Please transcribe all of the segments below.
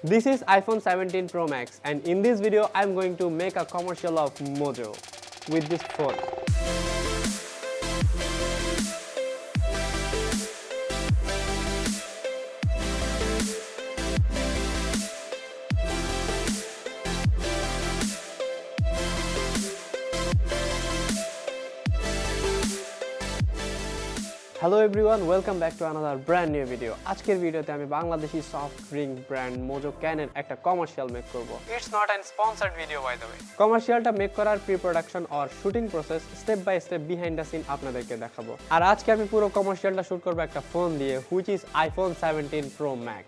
This is iPhone 17 Pro Max, and in this video I'm going to make a commercial of Mojo with this phone. Hello everyone, welcome back to another brand new video. আজকের ভিডিওতে আমি Bangladeshi soft drink brand Mojo ক্যানের একটা commercial make করব। It's not an sponsored video by the way. কমার্শিয়ালটা make করার pre production or shooting process step by step behind the scene আপনাদেরকে দেখাবো। আর আজকে আমি পুরো কমার্শিয়ালটা শুট করব একটা ফোন দিয়ে, which is iPhone 17 Pro Max.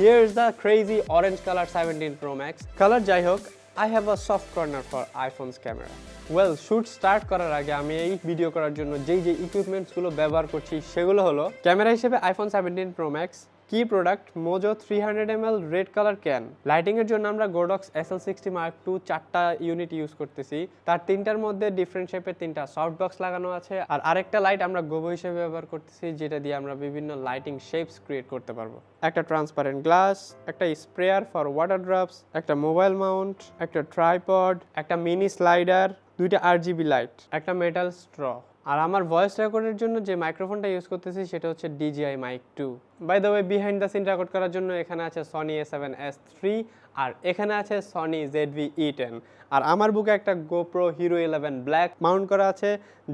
Here is the crazy orange color 17 Pro Max. Colour যাই হোক, I have a soft corner for iPhone's camera. Well, shoot start করার আগে আমি এই ভিডিও করার জন্য যেই ইকুইপমেন্টসগুলো ব্যবহার করছি সেগুলো হলো ক্যামেরা হিসেবে iPhone 17 Pro Max, কি product Mojo 300ml red colour can. Lighting এর জন্য আমরা গোডক্স SL60 Mark II 4টা ইউনিট ইউজ করতেছি। তার তিনটার মধ্যে ডিফারেন্ট শেপের তিনটা সফট বক্স লাগানো আছে, আর আরেকটা লাইট আমরা গোবো হিসেবে ব্যবহার করতেছি, যেটা দিয়ে আমরা বিভিন্ন লাইটিং শেপস ক্রিয়েট করতে পারবো। একটা ট্রান্সপারেন্ট গ্লাস, একটা স্প্রেয়ার ফর ওয়াটার ড্রপস, একটা মোবাইল মাউন্ট, একটা ট্রাইপড, একটা মিনি স্লাইডার, দুইটা RGB লাইট, একটা মেটাল স্ট্র। আর আমার ভয়েস রেকর্ডের জন্য যে মাইক্রোফোনটা ইউজ করতেছি সেটা হচ্ছে DJI Mic 2। By the way, behind the scene record করার জন্য এখানে আছে Sony A7S3 আর এখানে আছে Sony ZV-E10। আর আমার বুকে একটা GoPro Hero 11 ব্ল্যাক মাউন্ট করা আছে,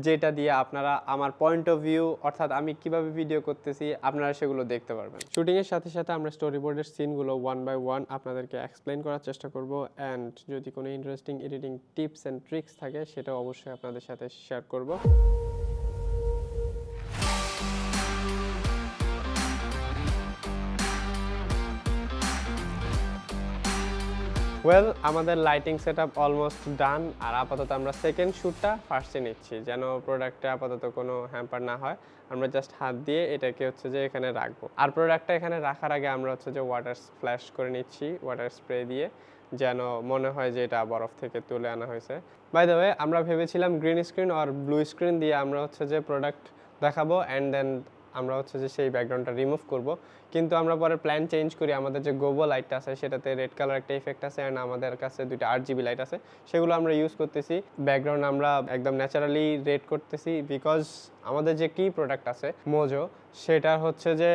যেটা দিয়ে আপনারা আমার পয়েন্ট অফ ভিউ অর্থাৎ আমি কিভাবে ভিডিও করতেছি আপনারা সেগুলো দেখতে পারবেন। শুটিংয়ের সাথে সাথে আমরা স্টোরি বোর্ডের সিনগুলো ওয়ান বাই ওয়ান আপনাদেরকে এক্সপ্লেন করার চেষ্টা করব, অ্যান্ড যদি কোনো interesting editing tips and tricks থাকে সেটাও অবশ্যই আপনাদের সাথে শেয়ার করব। ওয়েল, আমাদের লাইটিং সেটআপ অলমোস্ট ডান, আর আপাতত আমরা সেকেন্ড শ্যুটটা ফার্স্টে নিচ্ছি, যেন প্রোডাক্টে আপাতত কোনো হ্যাম্পার না হয়। আমরা জাস্ট হাত দিয়ে এটাকে হচ্ছে যে এখানে রাখবো, আর প্রোডাক্টটা এখানে রাখার আগে আমরা হচ্ছে যে ওয়াটার স্প্ল্যাশ করে নিচ্ছি ওয়াটার স্প্রে দিয়ে, যেন মনে হয় যে এটা বরফ থেকে তুলে আনা হয়েছে। বাই দ্য ওয়ে, আমরা ভেবেছিলাম গ্রিন স্ক্রিন আর ব্লু স্ক্রিন দিয়ে আমরা হচ্ছে যে প্রোডাক্ট দেখাবো, অ্যান্ড দেন আমরা হচ্ছে যে সেই ব্যাকগ্রাউন্ডটা রিমুভ করব, কিন্তু আমরা পরে প্ল্যান চেঞ্জ করি। আমাদের যে গোবো লাইটটা আছে সেটাতে রেড কালার একটা ইফেক্ট আছে, অ্যান্ড আমাদের কাছে দুইটা RGB লাইট আছে, সেগুলো আমরা ইউজ করতেছি। ব্যাকগ্রাউন্ড আমরা একদম ন্যাচারালি রেড করতেছি, বিকজ আমাদের যে কি প্রোডাক্ট আছে মোজো সেটা হচ্ছে যে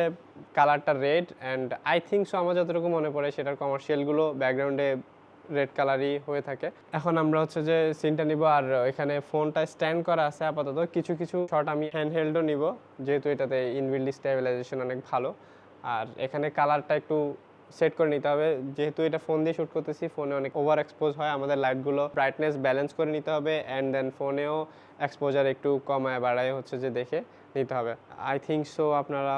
কালারটা red, and I think so আমার যতটুকু মনে পড়ে সেটার কমার্শিয়ালগুলো ব্যাকগ্রাউন্ডে রেড কালারই হয়ে থাকে। এখন আমরা হচ্ছে যে সিনটা নিব, আর এখানে ফোনটা স্ট্যান্ড করা আছে আপাতত। কিছু শট আমি হ্যান্ডহেল্ডও নিব, যেহেতু এটাতে ইনবিল্ড স্টেবিলাইজেশন অনেক ভালো। আর এখানে কালারটা একটু সেট করে নিতে হবে, যেহেতু এটা ফোন দিয়ে শ্যুট করতেছি, ফোনে অনেক ওভার এক্সপোজ হয়, আমাদের লাইটগুলো ব্রাইটনেস ব্যালেন্স করে নিতে হবে, অ্যান্ড দেন ফোনেও এক্সপোজার একটু কমায় বাড়ায় হচ্ছে যে দেখে নিতে হবে। আই থিঙ্ক সো আপনারা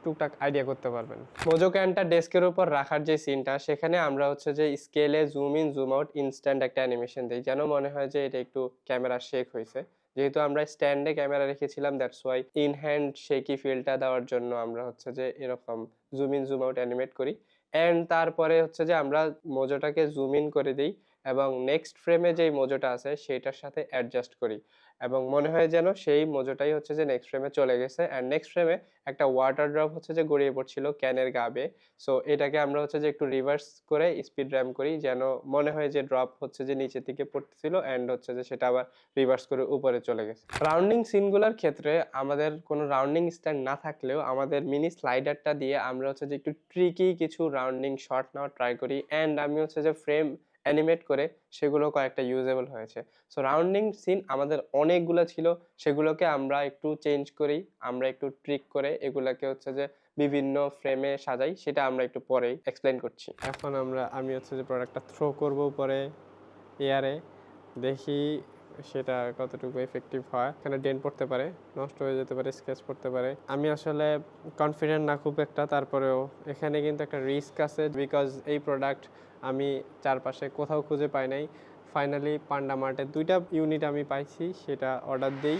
টুকটাক আইডিয়া করতে পারবেন। মোজো ক্যানটা ডেস্কের উপর রাখার যে সিনটা, সেখানে আমরা হচ্ছে যে স্কেলে zoom in zoom out instant একটা অ্যানিমেশন দিই, যেন মনে হয় যে এটা একটু ক্যামেরা শেক হয়েছে। যেহেতু আমরা স্ট্যান্ডে ক্যামেরা রেখেছিলাম, দ্যাটস ওয়াই ইন হ্যান্ড শেকি ফিলটা দেওয়ার জন্য আমরা হচ্ছে যে এরকম zoom in zoom out animate করি, অ্যান্ড তারপরে হচ্ছে যে আমরা মোজোটাকে জুম ইন করে দিই এবং নেক্সট ফ্রেমে যেই মোজোটা আছে সেটার সাথে অ্যাডজাস্ট করি, এবং মনে হয় যেন সেই মোজোটাই হচ্ছে যে নেক্সট ফ্রেমে চলে গেছে। অ্যান্ড নেক্সট ফ্রেমে একটা ওয়াটার ড্রপ হচ্ছে যে গড়িয়ে পড়ছিল ক্যানের গা বেয়ে, সো এটাকে আমরা হচ্ছে যে একটু রিভার্স করে স্পিড র্যাম করি, যেন মনে হয় যে ড্রপ হচ্ছে যে নিচের দিকে পড়তেছিল, অ্যান্ড হচ্ছে যে সেটা আবার রিভার্স করে উপরে চলে গেছে। রাউন্ডিং সিনগুলোর ক্ষেত্রে আমাদের কোনো রাউন্ডিং স্ট্যান্ড না থাকলেও আমাদের মিনি স্লাইডারটা দিয়ে আমরা হচ্ছে যে একটু ট্রিকি কিছু রাউন্ডিং শট নেওয়ার ট্রাই করি, অ্যান্ড আমি হচ্ছে যে ফ্রেম অ্যানিমেট করে সেগুলো কয়েকটা ইউজেবল হয়েছে। সো রাউন্ডিং সিন আমাদের অনেকগুলো ছিল, সেগুলোকে আমরা একটু চেঞ্জ করি, আমরা একটু ট্রিক করে এগুলোকে হচ্ছে যে বিভিন্ন ফ্রেমে সাজাই, সেটা আমরা একটু পরেই এক্সপ্লেন করছি। এখন আমি হচ্ছে যে প্রোডাক্টটা থ্রো করব পরে এয়ারে, দেখি সেটা কতটুকু এফেক্টিভ হয়। এখানে ডেন্ট পড়তে পারে, নষ্ট হয়ে যেতে পারে, স্কেচ পড়তে পারে। আমি আসলে কনফিডেন্ট না খুব একটা, তারপরেও এখানে কিন্তু একটা রিস্ক আছে, বিকজ এই প্রোডাক্ট আমি চারপাশে কোথাও খুঁজে পাই নাই। ফাইনালি পান্ডা মার্টে 2টা ইউনিট আমি পাইছি, সেটা অর্ডার দিই।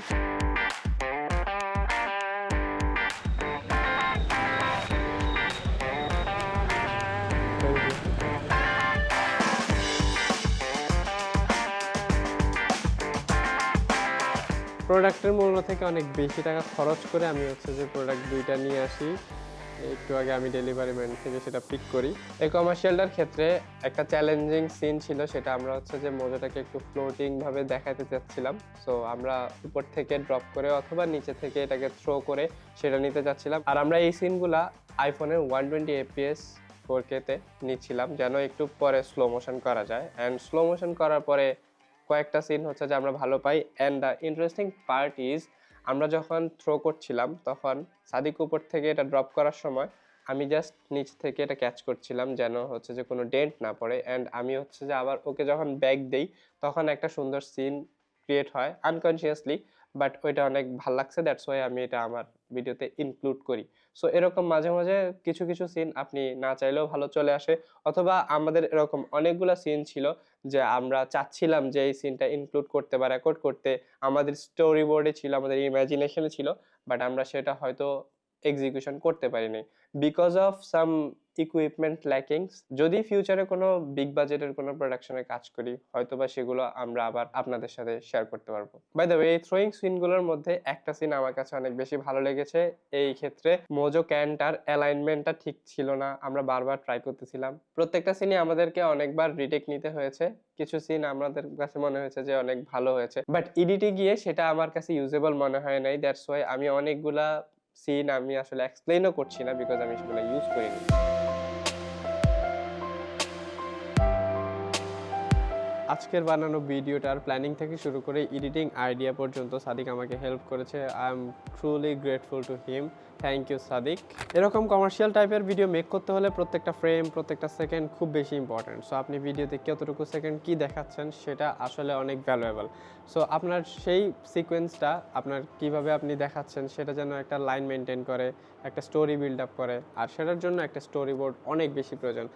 প্রোডাক্টের মূল্য থেকে অনেক বেশি টাকা খরচ করে আমি হচ্ছে যে প্রোডাক্ট 2টা নিয়ে আসি, একটু আগে আমি ডেলিভারি ম্যান থেকে সেটা পিক করি। এই কমার্শিয়ালটার ক্ষেত্রে একটা চ্যালেঞ্জিং সিন ছিল, সেটা আমরা হচ্ছে যে মোজোটাকে একটু ফ্লোটিং ভাবে দেখাতে চাচ্ছিলাম। সো আমরা উপর থেকে ড্রপ করে অথবা নিচে থেকে এটাকে থ্রো করে সেটা নিতে চাচ্ছিলাম। আর আমরা এই সিনগুলা আইফোনের 120 fps 4K তে নিচ্ছিলাম যেন একটু পরে স্লো মোশন করা যায়। অ্যান্ড স্লো মোশন করার পরে কয়েকটা সিন হচ্ছে যে আমরা ভালো পাই। And the interesting part is, আমরা যখন থ্রো করছিলাম তখন সাদিক উপর থেকে এটা ড্রপ করার সময় আমি জাস্ট নিচ থেকে এটা ক্যাচ করছিলাম যেন হচ্ছে যে কোনো ডেন্ট না পড়ে। অ্যান্ড আমি হচ্ছে যে আবার ওকে যখন ব্যাক দেই তখন একটা সুন্দর সিন ক্রিয়েট হয় আনকনসিয়াসলি, বাট ওইটা অনেক ভাল লাগছে, দ্যাটস ওয়াই আমি এটা আমার ভিডিওতে ইনক্লুড করি। সো এরকম মাঝে মাঝে কিছু কিছু সিন আপনি না চাইলেও ভালো চলে আসে, অথবা আমাদের এরকম অনেকগুলো সিন ছিল যে আমরা চাচ্ছিলাম যে এই সিনটা ইনক্লুড করতে বা রেকর্ড করতে, আমাদের স্টোরি বোর্ডে ছিল, আমাদের ইমাজিনেশনে ছিল, বাট আমরা সেটা হয়তো এক্সিকিউশন করতে পারিনি because of some equipment lackings. যদি ফিউচারে কোনো বিগ বাজেটের কোনো প্রোডাকশনে কাজ করি হয়তোবা সেগুলো আমরা আবার আপনাদের সাথে শেয়ার করতে পারবো। বাই দ্য ওয়ে, এই থ্রোয়িং সিনগুলোর মধ্যে একটা সিন আমার কাছে অনেক বেশি ভালো লেগেছে। এই ক্ষেত্রে মোজো ক্যানটার অ্যালাইনমেন্টটা ঠিক ছিল না, আমরা বারবার ট্রাই করতেছিলাম। প্রত্যেকটা সিনই আমাদেরকে অনেকবার রিটেক নিতে হয়েছে। কিছু সিন আমাদের কাছে মনে হয়েছে যে অনেক ভালো হয়েছে, বাট এডিটে গিয়ে সেটা আমার কাছে ইউজেবল মনে হয় নাই। দ্যাটস ওয়াই আমি অনেকগুলা সিন আমি আসলে এক্সপ্লেইনও করছি না বিকজ আমি সেগুলো ইউজ করিনি। আজকের বানানো ভিডিওটার প্ল্যানিং থেকে শুরু করে এডিটিং আইডিয়া পর্যন্ত সাদিক আমাকে হেল্প করেছে। I am truly grateful to him. Thank you Sadiq. এরকম কমার্শিয়াল টাইপের ভিডিও মেক করতে হলে প্রত্যেকটা ফ্রেম, প্রত্যেকটা সেকেন্ড খুব বেশি ইম্পর্ট্যান্ট। সো আপনি ভিডিওতে কতটুকু সেকেন্ড কী দেখাচ্ছেন সেটা আসলে অনেক ভ্যালুয়েবল। সো আপনার সেই সিকোয়েন্সটা আপনার কিভাবে আপনি দেখাচ্ছেন সেটা যেন একটা লাইন মেনটেন করে, একটা স্টোরি বিল্ড আপ করে, আর সেটার জন্য একটা স্টোরি বোর্ড অনেক বেশি প্রয়োজন।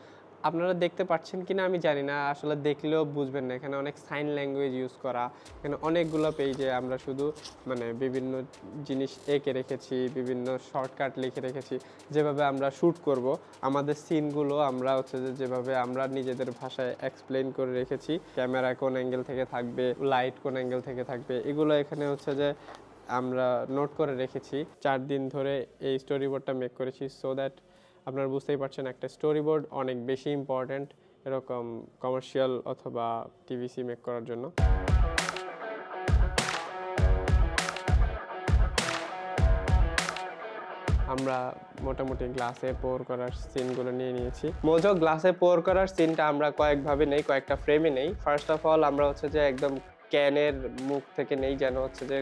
আপনারা দেখতে পাচ্ছেন কিনা আমি জানি না, আসলে দেখলেও বুঝবেন না। এখানে অনেক সাইন ল্যাঙ্গুয়েজ ইউজ করা, এখানে অনেকগুলো পেজে আমরা শুধু বিভিন্ন জিনিস এঁকে রেখেছি, বিভিন্ন শর্টকাট লিখে রেখেছি যেভাবে আমরা শ্যুট করব। আমাদের সিনগুলো আমরা হচ্ছে যেভাবে আমরা নিজেদের ভাষায় এক্সপ্লেন করে রেখেছি, ক্যামেরা কোন অ্যাঙ্গেল থেকে থাকবে, লাইট কোন অ্যাঙ্গেল থেকে থাকবে, এগুলো এখানে হচ্ছে যে আমরা নোট করে রেখেছি। 4 দিন ধরে এই স্টোরি বোর্ডটা মেক করেছি। সো দ্যাট আপনারা বুঝতেই পারছেন একটা স্টোরি বোর্ড অনেক বেশি ইম্পর্ট্যান্ট এরকম কমার্শিয়াল অথবা টিভিসি মেক করার জন্য। আমরা মোটামুটি গ্লাসে পোর করার সিনগুলো নিয়ে নিয়েছি। মোজো গ্লাসে পোর করার সিনটা আমরা কয়েকভাবে নেই, কয়েকটা ফ্রেমে নেই। ফার্স্ট অফ অল আমরা হচ্ছে যে একদম ক্যানের মুখ থেকে নেই যেন হচ্ছে যে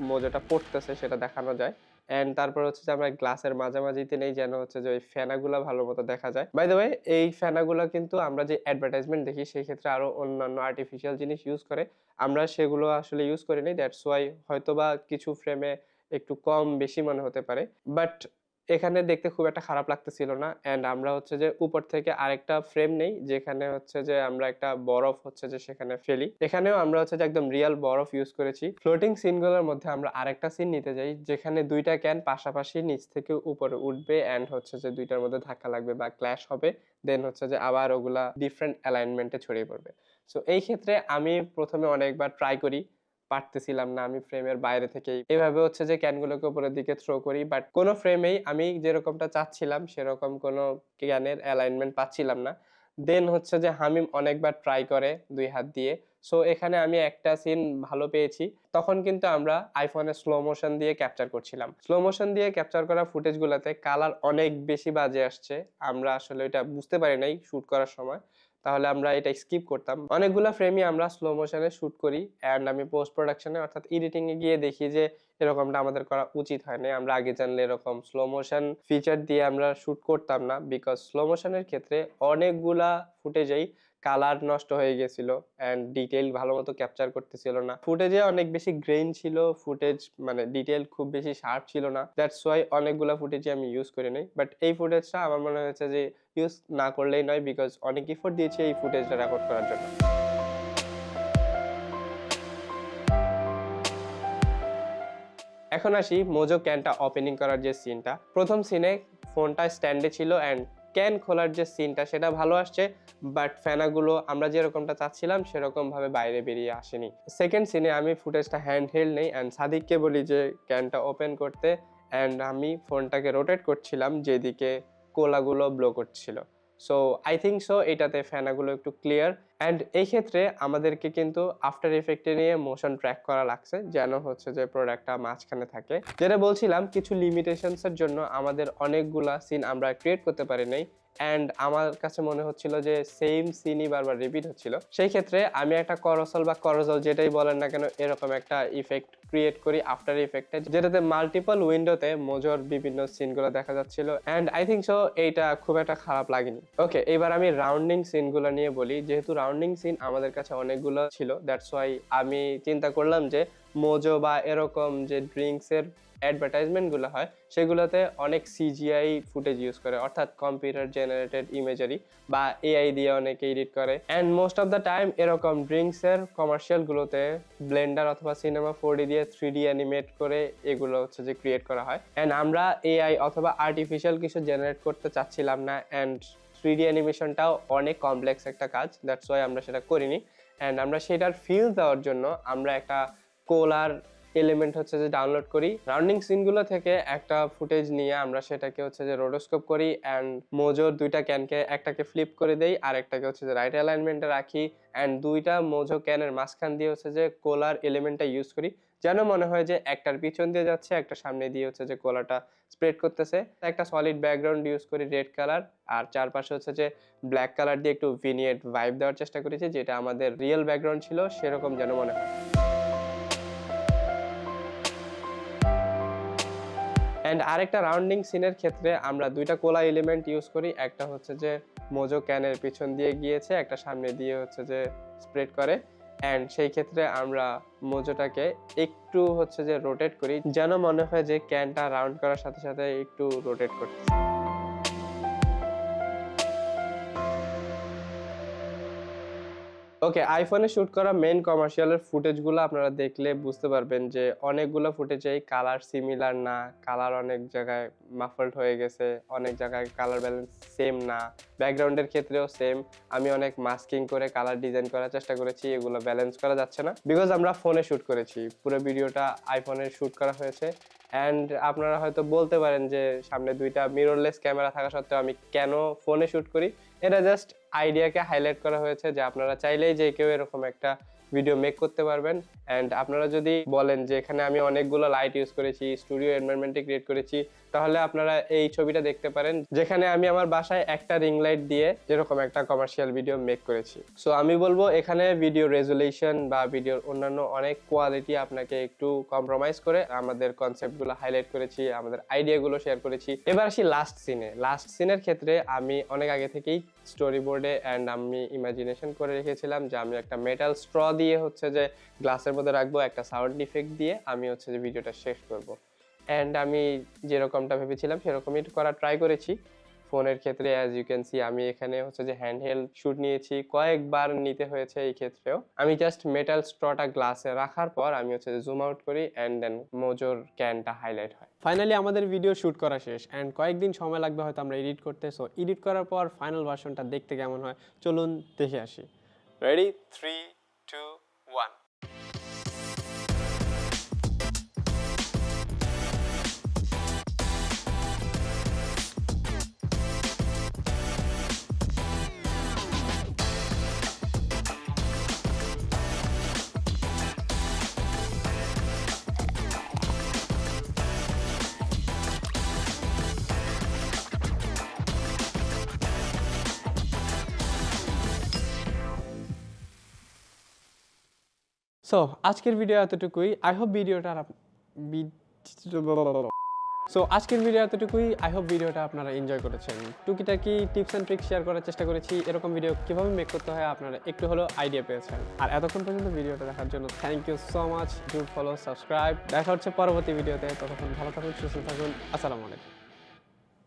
মোজোটা পড়তেছে সেটা দেখানো যায়। অ্যান্ড তারপর হচ্ছে যে আমরা গ্লাসের মাঝামাঝিতে নেই যেন হচ্ছে যে ওই ফেনাগুলো ভালো মতো দেখা যায়। বাই দ্য ওয়ে, এই ফেনাগুলো কিন্তু আমরা যে অ্যাডভার্টাইজমেন্ট দেখি সেই ক্ষেত্রে আরও অন্যান্য আর্টিফিশিয়াল জিনিস ইউজ করে, আমরা সেগুলো আসলে ইউজ করি নি। দ্যাটস ওয়াই হয়তোবা কিছু ফ্রেমে একটু কম বেশি মনে হতে পারে, বাট এখানে দেখতে খুব একটা খারাপ লাগতেছিল না। অ্যান্ড আমরা হচ্ছে যে উপর থেকে আরেকটা ফ্রেম নেই যেখানে হচ্ছে যে আমরা একটা বরফ হচ্ছে যে সেখানে ফেলি। এখানেও আমরা হচ্ছে যে একদম রিয়েল বরফ ইউজ করেছি। ফ্লোটিং সিনগুলোর মধ্যে আমরা আরেকটা সিন নিতে যাই যেখানে দুইটা ক্যান পাশাপাশি নিচ থেকে উপরে উঠবে অ্যান্ড হচ্ছে যে দুইটার মধ্যে ধাক্কা লাগবে বা ক্ল্যাশ হবে, দেন হচ্ছে যে আবার ওগুলা ডিফারেন্ট অ্যালাইনমেন্টে ছড়িয়ে পড়বে। সো এই ক্ষেত্রে আমি প্রথমে অনেকবার ট্রাই করি, পারতেছিলাম না, আমি ফ্রেমের বাইরে থেকেই এভাবে হচ্ছে যে ক্যানগুলোকে উপরের দিকে থ্রো করি, বাট কোনো ফ্রেমেই আমি যেরকমটা চাচ্ছিলাম সেরকম কোনো ক্যানের অ্যালাইনমেন্ট পাচ্ছিলাম না। দেন হচ্ছে যে হামিম অনেকবার ট্রাই করে 2 হাত দিয়ে। সো এখানে আমি একটা সিন ভালো পেয়েছি। তখন কিন্তু আমরা আইফোনে স্লো মোশন দিয়ে ক্যাপচার করছিলাম। স্লো মোশন দিয়ে ক্যাপচার করা ফুটেজগুলোতে কালার অনেক বেশি বাজে আসছে। আমরা আসলে এটা বুঝতে পারি নাই শুট করার সময়, তাহলে আমরা এটা স্কিপ করতাম। অনেকগুলা ফ্রেমই আমরা স্লো মোশনে শুট করি অ্যান্ড আমি পোস্ট প্রোডাকশনে অর্থাৎ এডিটিং এ গিয়ে দেখি যে এরকমটা আমাদের করা উচিত হয় না। আমরা আগে জানলে এরকম স্লো মোশন ফিচার দিয়ে আমরা শুট করতাম না, বিকজ স্লো মোশনের ক্ষেত্রে অনেকগুলা ফুটেজেই কালার নষ্ট হয়ে গেছিল অ্যান্ড ডিটেইল ভালো মতো ক্যাপচার করতেছিল না। ফুটেজে অনেক বেশি গ্রেইন ছিল, ফুটেজ ডিটেইল খুব বেশি শার্প ছিল না। দ্যাটস ওয়াই অনেকগুলা ফুটেজই আমি ইউজ করি নাই, বাট এই ফুটেজটা আমার মনে হয়েছে যে ইউজ না করলেই নয়, বিকজ অনেক এফোর্ট দিয়েছে এই ফুটেজটা রেকর্ড করার জন্য। এখন আসি মোজো ক্যানটা ওপেনিং করার যে সিনটা। প্রথম সিনে ফোনটা স্ট্যান্ডে ছিল অ্যান্ড ক্যান খোলার যে সিনটা সেটা ভালো আসছে, বাট ফেনাগুলো আমরা যেরকমটা চাচ্ছিলাম সেরকম ভাবে বাইরে বেরিয়ে আসেনি। সেকেন্ড সিনে আমি ফুটেজটা হ্যান্ড হেল্ড নেই অ্যান্ড সাদিককে বলি যে ক্যানটা ওপেন করতে, অ্যান্ড আমি ফোনটাকে রোটেট করছিলাম যেদিকে কোলাগুলো ব্লো করছিল। সো আই থিঙ্ক সো এটাতে ফেনাগুলো একটু ক্লিয়ার। অ্যান্ড এই ক্ষেত্রে আমাদেরকে কিন্তু আফটার ইফেক্টে নিয়ে মোশন ট্র্যাক করা লাগছে যেন হচ্ছে যে প্রোডাক্টটা মাঝখানে থাকে। যেটা বলছিলাম কিছু লিমিটেশনসের জন্য আমাদের অনেকগুলা সিন আমরা ক্রিয়েট করতে পারি নাই, অ্যান্ড আমার কাছে মনে হচ্ছিল যে সেম সিনই বারবার রিপিট হচ্ছিল। সেই ক্ষেত্রে আমি একটা করসল বা করজল যেটাই বলেন না কেন এরকম একটা ইফেক্ট ক্রিয়েট করি আফটার ইফেক্টে, যেটাতে মাল্টিপল উইন্ডোতে মোজোর বিভিন্ন সিনগুলো দেখা যাচ্ছিল। অ্যান্ড আই থিঙ্ক সো এইটা খুব একটা খারাপ লাগেনি। ওকে, এবার আমি রাউন্ডিং সিনগুলো নিয়ে বলি। যেহেতু রাউন্ডিং সিন আমাদের কাছে অনেকগুলো ছিল, দ্যাটস ওয়াই আমি চিন্তা করলাম যে মোজো বা এরকম যে ড্রিঙ্কসের অ্যাডভার্টাইজমেন্টগুলো হয় সেগুলোতে অনেক সিজিআই ফুটেজ ইউজ করে, অর্থাৎ কম্পিউটার জেনারেটেড ইমেজারি বা এআই দিয়ে অনেকে এডিট করে। And most of the time এরকম ড্রিঙ্কসের কমার্শিয়ালগুলোতে ব্লেন্ডার অথবা সিনেমা 4D দিয়ে 3D অ্যানিমেট করে এগুলো হচ্ছে যে ক্রিয়েট করা হয়। অ্যান্ড আমরা এআই অথবা আর্টিফিশিয়াল কিছু জেনারেট করতে চাচ্ছিলাম না, অ্যান্ড 3D অ্যানিমেশনটাও অনেক কমপ্লেক্স একটা কাজ, দ্যাটস ওয়াই আমরা সেটা করিনি। অ্যান্ড আমরা সেটার ফিল দেওয়ার জন্য আমরা একটা কোলার এলিমেন্ট হচ্ছে যে ডাউনলোড করি। রাউন্ডিং সিনগুলো থেকে একটা ফুটেজ নিয়ে আমরা সেটাকে হচ্ছে যে রোডোস্কোপ করি, অ্যান্ড মোজোর দুইটা ক্যানকে একটাকে ফ্লিপ করে দেই আর একটাকে হচ্ছে যে রাইট অ্যালাইনমেন্টে রাখি, অ্যান্ড দুইটা মোজো ক্যানের মাঝখান দিয়ে হচ্ছে যে কোলার এলিমেন্টটা ইউজ করি যেন মনে হয় যে একটার পিছন দিয়ে যাচ্ছে একটা সামনে দিয়ে হচ্ছে যে কোলাটা স্প্রেড করতেছে। একটা সলিড ব্যাকগ্রাউন্ড ইউজ করি রেড কালার, আর চারপাশে হচ্ছে যে ব্ল্যাক কালার দিয়ে একটু ভিনিয়েট ভাইব দেওয়ার চেষ্টা করেছি যেটা আমাদের রিয়েল ব্যাকগ্রাউন্ড ছিল সেরকম যেন মনে হয়। অ্যান্ড আরেকটা রাউন্ডিং সিনের ক্ষেত্রে আমরা দুইটা কোলা এলিমেন্ট ইউজ করি, একটা হচ্ছে যে মোজো ক্যানের পিছন দিয়ে গিয়েছে, একটা সামনে দিয়ে হচ্ছে যে স্প্রেড করে। অ্যান্ড সেই ক্ষেত্রে আমরা মোজোটাকে একটু হচ্ছে যে রোটেট করি যেন মনে হয় যে ক্যানটা রাউন্ড করার সাথে সাথে একটু রোটেট করতেছে। ওকে, আইফোনে শুট করা মেইন কমার্শিয়ালের ফুটেজগুলো আপনারা দেখলে বুঝতে পারবেন যে অনেকগুলো ফুটেজেই কালার সিমিলার না, কালার অনেক জায়গায় মাফলড হয়ে গেছে, অনেক জায়গায় কালার ব্যালেন্স সেম না, ব্যাকগ্রাউন্ডের ক্ষেত্রেও সেম। আমি অনেক মাস্কিং করে কালার ডিজাইন করার চেষ্টা করেছি, এগুলো ব্যালেন্স করা যাচ্ছে না বিকজ আমরা ফোনে শুট করেছি, পুরো ভিডিওটা আইফোনে শুট করা হয়েছে। অ্যান্ড আপনারা হয়তো বলতে পারেন যে সামনে দুইটা মিররলেস ক্যামেরা থাকা সত্ত্বেও আমি কেন ফোনে শুট করি। এটা জাস্ট আইডিয়াকে হাইলাইট করা হয়েছে যে আপনারা চাইলেই যে কেউ এরকম একটা ভিডিও মেক করতে পারবেন। অ্যান্ড আপনারা যদি বলেন যে এখানে আমি অনেকগুলো লাইট ইউজ করেছি, স্টুডিও এনভায়রনমেন্টে ক্রিয়েট করেছি, তাহলে আপনারা এই ছবিটা দেখতে পারেন যেখানে আমি আমার বাসায় একটা রিং লাইট দিয়ে যেরকম একটা কমার্শিয়াল ভিডিও মেক করেছি। সো আমি বলবো এখানে ভিডিও রেজুলেশন বা ভিডিওর অন্যান্য অনেক কোয়ালিটি আপনাকে একটু কম্প্রোমাইজ করে আমাদের কনসেপ্টগুলো হাইলাইট করেছি, আমাদের আইডিয়াগুলো শেয়ার করেছি। এবার আসি লাস্ট সিনে। লাস্ট সিনের ক্ষেত্রে আমি অনেক আগে থেকেই স্টোরি বোর্ডে অ্যান্ড আমি ইমাজিনেশন করে রেখেছিলাম যে আমি একটা মেটাল স্ট্র দিয়ে হচ্ছে যে গ্লাসের মধ্যে রাখবো, একটা সাউন্ড ইফেক্ট দিয়ে আমি হচ্ছে যে ভিডিওটা শেষ করব। অ্যান্ড আমি যেরকমটা ভেবেছিলাম সেরকমই করা ট্রাই করেছি। ফোনের ক্ষেত্রে অ্যাজ ইউ ক্যান সি আমি এখানে হচ্ছে যে হ্যান্ডহেল্ড শুট নিয়েছি, কয়েকবার নিতে হয়েছে। এই ক্ষেত্রেও আমি জাস্ট মেটাল স্ট্রটা গ্লাসে রাখার পর আমি হচ্ছে যে জুম আউট করি অ্যান্ড দেন মোজোর ক্যানটা হাইলাইট হয়। ফাইনালি আমাদের ভিডিও শুট করা শেষ, অ্যান্ড কয়েকদিন সময় লাগবে হয়তো আমরা এডিট করতে। সো এডিট করার পর ফাইনাল ভার্সনটা দেখতে কেমন হয় চলুন দেখে আসি। রেডি, 3, 2, 1। সো আজকের ভিডিও এতটুকুই। আই হোপ ভিডিওটা আপনারা এনজয় করেছেন। টুকিটাকি টিপস অ্যান্ড ট্রিক্স শেয়ার করার চেষ্টা করেছি, এরকম ভিডিও কিভাবে মেক করতে হয় আপনারা একটু হলেও আইডিয়া পেয়েছেন। আর এতক্ষণ পর্যন্ত ভিডিওটা দেখার জন্য thank you so much. Do follow, subscribe. দেখা হচ্ছে পরবর্তী ভিডিওতে। ততক্ষণ ভালো থাকুন, সুস্থ থাকুন। আসসালামু আলাইকুম।